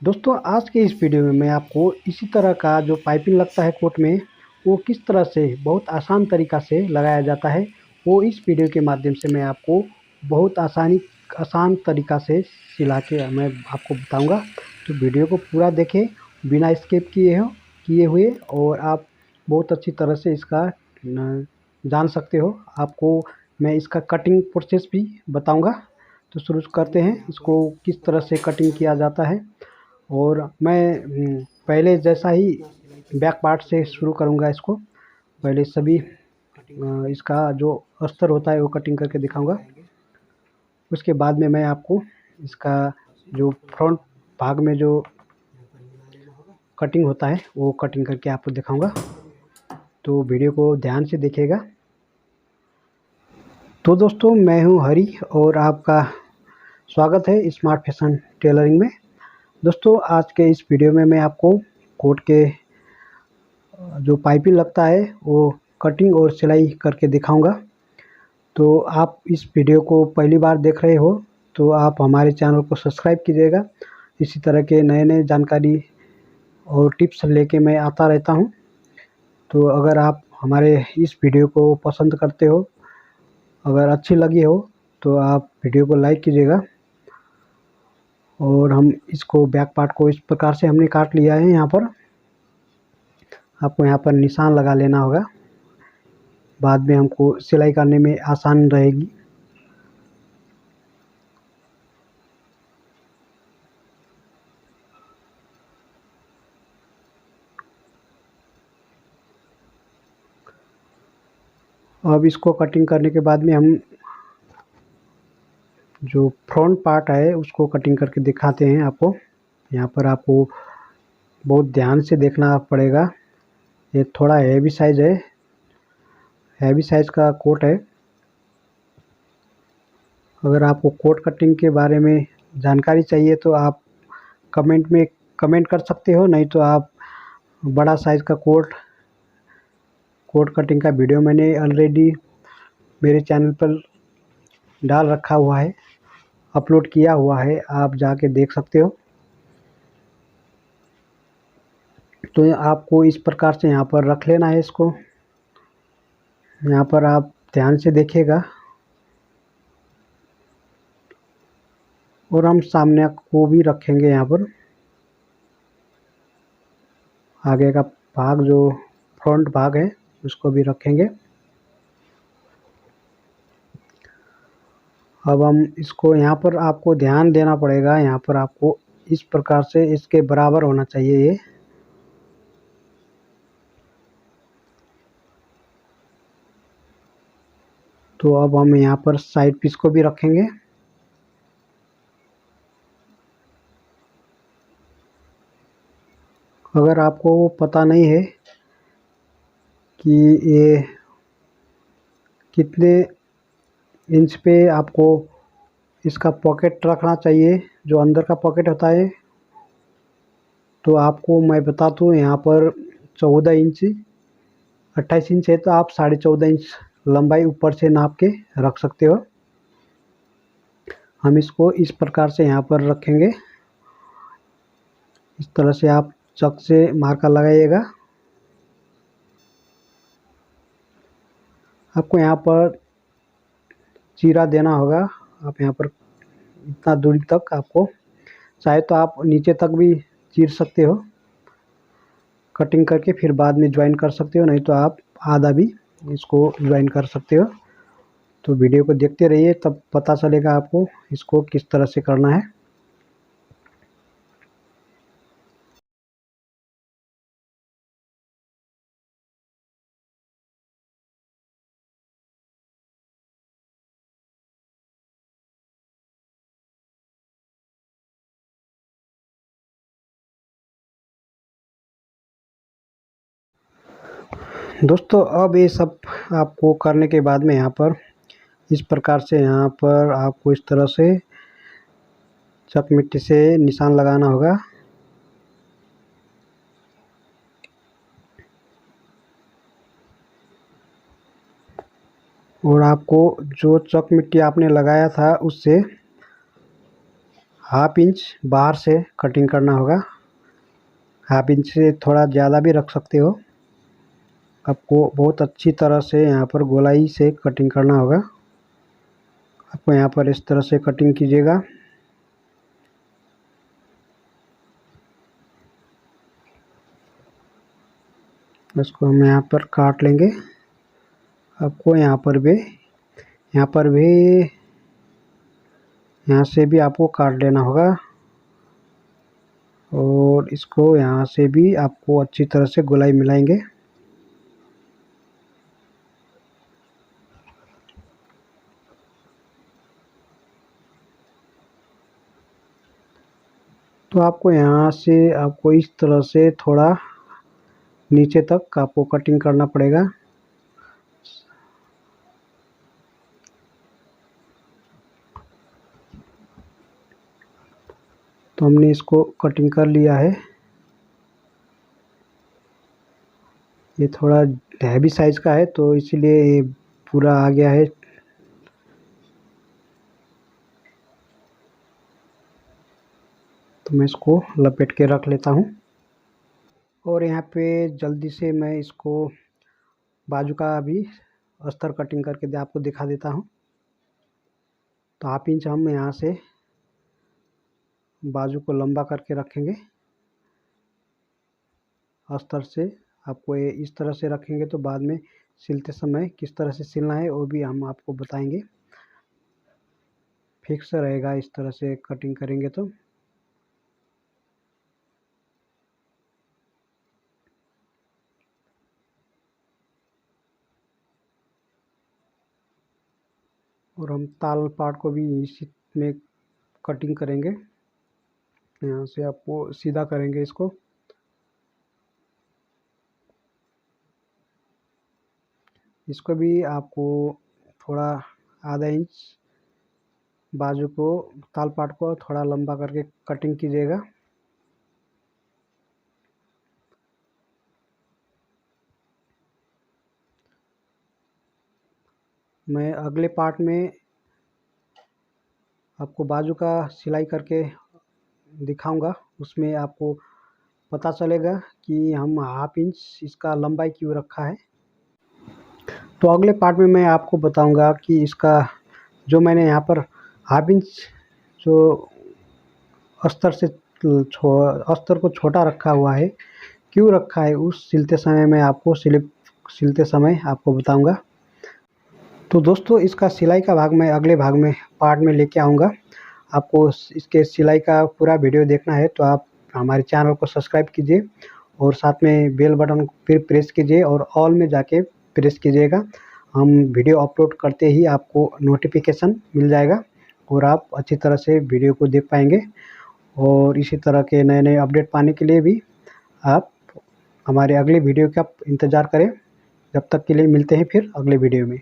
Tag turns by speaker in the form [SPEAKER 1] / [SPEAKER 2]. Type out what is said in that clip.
[SPEAKER 1] दोस्तों आज के इस वीडियो में मैं आपको इसी तरह का जो पाइपिंग लगता है कोट में वो किस तरह से बहुत आसान तरीक़ा से लगाया जाता है वो इस वीडियो के माध्यम से मैं आपको बहुत आसान तरीक़ा से सिला के मैं आपको बताऊंगा। तो वीडियो को पूरा देखें बिना स्किप किए हुए और आप बहुत अच्छी तरह से इसका जान सकते हो। आपको मैं इसका कटिंग प्रोसेस भी बताऊंगा। तो शुरू करते हैं, इसको किस तरह से कटिंग किया जाता है। और मैं पहले जैसा ही बैक पार्ट से शुरू करूंगा। इसको पहले सभी इसका जो अस्तर होता है वो कटिंग करके दिखाऊंगा। उसके बाद में मैं आपको इसका जो फ्रंट भाग में जो कटिंग होता है वो कटिंग करके आपको दिखाऊंगा। तो वीडियो को ध्यान से देखिएगा। तो दोस्तों मैं हूं हरी और आपका स्वागत है स्मार्ट फैशन टेलरिंग में। दोस्तों आज के इस वीडियो में मैं आपको कोट के जो पाइपिंग लगता है वो कटिंग और सिलाई करके दिखाऊंगा। तो आप इस वीडियो को पहली बार देख रहे हो तो आप हमारे चैनल को सब्सक्राइब कीजिएगा। इसी तरह के नए नए जानकारी और टिप्स लेके मैं आता रहता हूं। तो अगर आप हमारे इस वीडियो को पसंद करते हो, अगर अच्छी लगी हो तो आप वीडियो को लाइक कीजिएगा। और हम इसको बैक पार्ट को इस प्रकार से हमने काट लिया है। यहाँ पर आपको यहाँ पर निशान लगा लेना होगा, बाद में हमको सिलाई करने में आसान रहेगी। अब इसको कटिंग करने के बाद में हम जो फ्रंट पार्ट है उसको कटिंग करके दिखाते हैं आपको। यहाँ पर आपको बहुत ध्यान से देखना पड़ेगा। ये थोड़ा हैवी साइज़ है, हैवी साइज़ का कोट है। अगर आपको कोट कटिंग के बारे में जानकारी चाहिए तो आप कमेंट में कमेंट कर सकते हो, नहीं तो आप बड़ा साइज़ का कोट कटिंग का वीडियो मैंने ऑलरेडी मेरे चैनल पर डाल रखा हुआ है, अपलोड किया हुआ है, आप जाके देख सकते हो। तो आपको इस प्रकार से यहाँ पर रख लेना है इसको। यहाँ पर आप ध्यान से देखिएगा। और हम सामने को भी रखेंगे, यहाँ पर आगे का भाग जो फ्रंट भाग है उसको भी रखेंगे। अब हम इसको यहाँ पर आपको ध्यान देना पड़ेगा। यहाँ पर आपको इस प्रकार से इसके बराबर होना चाहिए ये। तो अब हम यहाँ पर साइड पीस को भी रखेंगे। अगर आपको पता नहीं है कि ये कितने इंच पे आपको इसका पॉकेट रखना चाहिए, जो अंदर का पॉकेट होता है, तो आपको मैं बता दूँ यहाँ पर 14 इंच 28 इंच है तो आप 14.5 इंच लंबाई ऊपर से नाप के रख सकते हो। हम इसको इस प्रकार से यहाँ पर रखेंगे। इस तरह से आप चक से मार्का लगाइएगा। आपको यहाँ पर चीरा देना होगा। आप यहाँ पर इतना दूरी तक, आपको चाहे तो आप नीचे तक भी चीर सकते हो कटिंग करके, फिर बाद में ज्वाइन कर सकते हो, नहीं तो आप आधा भी इसको ज्वाइन कर सकते हो। तो वीडियो को देखते रहिए, तब पता चलेगा आपको इसको किस तरह से करना है। दोस्तों अब ये सब आपको करने के बाद में यहाँ पर इस प्रकार से यहाँ पर आपको इस तरह से चक मिट्टी से निशान लगाना होगा। और आपको जो चक मिट्टी आपने लगाया था उससे हाफ इंच बाहर से कटिंग करना होगा। हाफ इंच से थोड़ा ज़्यादा भी रख सकते हो। आपको बहुत अच्छी तरह से यहाँ पर गोलाई से कटिंग करना होगा। आपको यहाँ पर इस तरह से कटिंग कीजिएगा। इसको हम यहाँ पर काट लेंगे। आपको यहाँ से भी आपको काट लेना होगा और इसको यहाँ से भी आपको अच्छी तरह से गोलाई मिलाएंगे। तो आपको यहाँ से आपको इस तरह से थोड़ा नीचे तक आपको कटिंग करना पड़ेगा। तो हमने इसको कटिंग कर लिया है। ये थोड़ा हैवी साइज़ का है तो इसीलिए ये पूरा आ गया है। तो मैं इसको लपेट के रख लेता हूँ और यहाँ पे जल्दी से मैं इसको बाजू का भी अस्तर कटिंग करके आपको दिखा देता हूँ। तो हाफ इंच हम यहाँ से बाजू को लंबा करके रखेंगे अस्तर से। आपको ये इस तरह से रखेंगे तो बाद में सिलते समय किस तरह से सिलना है वो भी हम आपको बताएंगे। फिक्स रहेगा इस तरह से कटिंग करेंगे तो। और हम ताल पार्ट को भी इसी में कटिंग करेंगे। यहाँ से आपको सीधा करेंगे इसको। इसको भी आपको थोड़ा आधा इंच बाजू को ताल पार्ट को थोड़ा लंबा करके कटिंग कीजिएगा। मैं अगले पार्ट में आपको बाजू का सिलाई करके दिखाऊंगा। उसमें आपको पता चलेगा कि हम हाफ इंच इसका लंबाई क्यों रखा है। तो अगले पार्ट में मैं आपको बताऊंगा कि इसका जो मैंने यहाँ पर हाफ इंच जो अस्तर को छोटा रखा हुआ है क्यों रखा है, उस सिलते समय मैं आपको सिलते समय आपको बताऊंगा। तो दोस्तों इसका सिलाई का भाग मैं अगले भाग में पार्ट में लेके आऊँगा। आपको इसके सिलाई का पूरा वीडियो देखना है तो आप हमारे चैनल को सब्सक्राइब कीजिए और साथ में बेल बटन फिर प्रेस कीजिए और ऑल में जाके प्रेस कीजिएगा। हम वीडियो अपलोड करते ही आपको नोटिफिकेशन मिल जाएगा और आप अच्छी तरह से वीडियो को देख पाएंगे। और इसी तरह के नए नए अपडेट पाने के लिए भी आप हमारे अगले वीडियो का इंतज़ार करें। जब तक के लिए मिलते हैं फिर अगले वीडियो में।